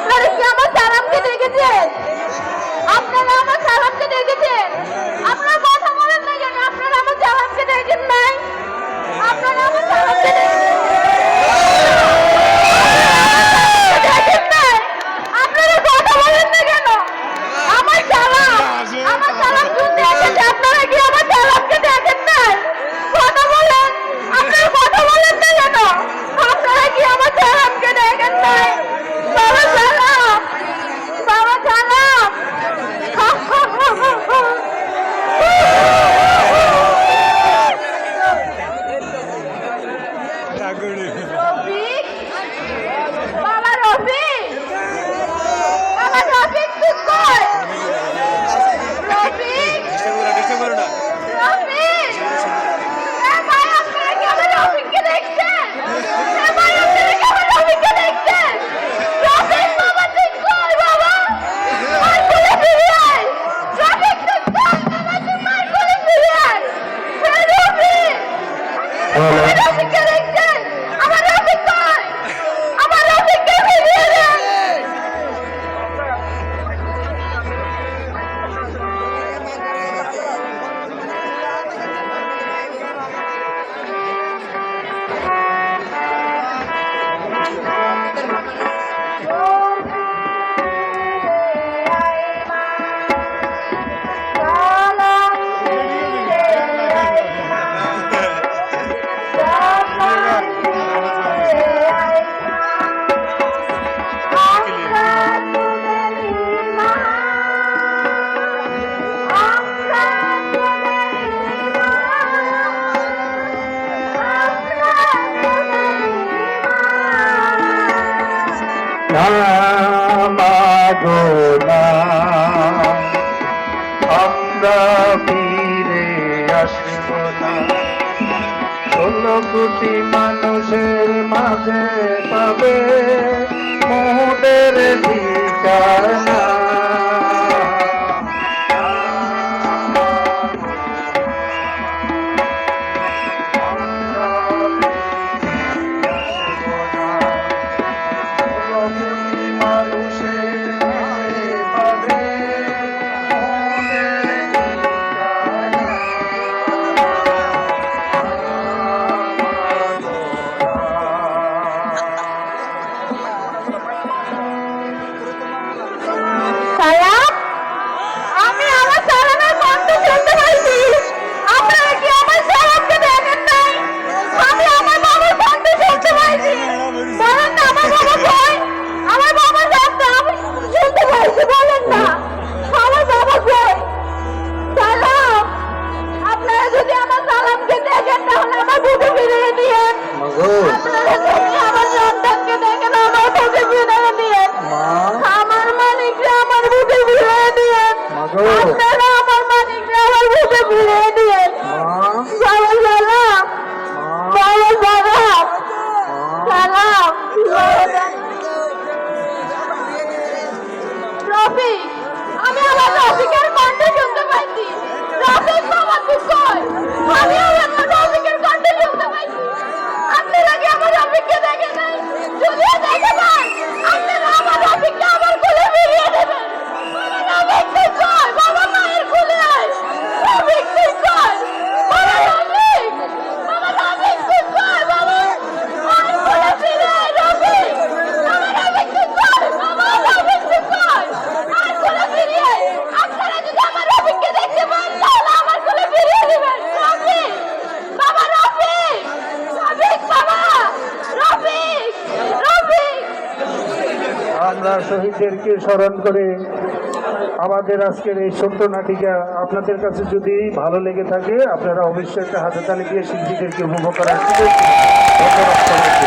আপনারা কি আমার সালামকে দেখেছেন? আপনারা আমার সালামকে দেখেছেন? আপনারা কথা বলেন না কেন? আপনারা আমার সালামকে দেখেন নাই? আপনারা আমার সালামকে দেখেছেন? আপনারা কথা বলেন না কেন? আমার সালাম শুনতে এসেছে, আপনারা কি আমার সালামকে দেখেন নাই? কথা বলেন, আপনারা কথা বলেন না কেন? আপনারা কি আমার সালামকে দেখেন নাই? বাবা সালাম, বাবা সালাম। রফিক, বাবা রফিক, বাবা রফিক তুই কই? রফিক, রফিক, এ ভাই আপনারা কি আমার রফিককে দেখছেন? এ ভাই আপনারা কি আমার রফিককে দেখছেন? রফিক বাবা তুই কই বাবা? মার কোলে ফিরে আয়। রফিক তুই কই বাবা? তুই মার কোলে ফিরে আয়। এ রফিক, আমার রফিককে দেখছেন? আমার রফিক কই? আমার রফিককে ফিরিয়ে দেন। মাগো না, আমরা ফিরে আসব না। 16 কোটি মানুষের মাঝে পাবে মোদের ঠিকানা। সালাম, আমি আমার সালামের কণ্ঠ শুনতে পাইছি। আপনারা কি আমার সালামকে দেখেন নাই? আমি আমার বাবার কণ্ঠ শুনতে পাইছি। বলেন না আমার বাবা কই? আমার বাবার শব্দ আমি শুনতে পাইছি, বলেন না আমার বাবা কই? সালাম, আপনারা যদি আমার সালামকে দেখেন তাহলে আমার বুকে ফিরিয়ে দিয়েন। আপনারা যদি আমার সন্তানকে দেখেন আমার বুকে ফিরিয়ে দিয়েন। আমার মালিকরা আমার বুকে ফিরিয়ে দিয়েন। আপনারা আমার মালিকরা আমার বুকে ফিরিয়ে দিয়েন। বাবা সালাম, বাবা সালাম, সালাম। রফিক, আমি আমার রফিকের কণ্ঠ শুনতে পাইছি। রফিক বাবা তুই কই? আমি আমার রফিকের কণ্ঠ শুনতে পাইছি। আপনারা কি আমার রফিককে দেখেন নাই? যদিও দেখে পান, আপনারা আমার রফিককে আমার কোলে ফিরিয়ে দেবেন। বাবা রফিক তুই কই? বাবা মায়ের কোলে আয়। রফিক তুই কই? বাবা রফিক, বাবা রফিক তুই কই? বাবা মায়ের কোলে ফিরে আয়। রফিক, বাবা রফিক তুই কই? বাবা রফিক তুই কই? মায়ের কোলে ফিরে আয়। আপনারা যদি আমার রফিককে দেখতে পান তাহলে আমার কোলে ফিরিয়ে দিবেন। রফিক, বাবা রফিক, রফিক বাবা, রফিক, রফিক। আমরা শহীদদেরকে স্মরণ করে আমাদের আজকের এই ছোট্ট নাটিকা আপনাদের কাছে যদি ভালো লেগে থাকে আপনারা অবশ্যই একটা হাতে তালি দিয়ে শিল্পীদেরকে উপভোগ করার সুযোগ দিন। ধন্যবাদ সবাইকে।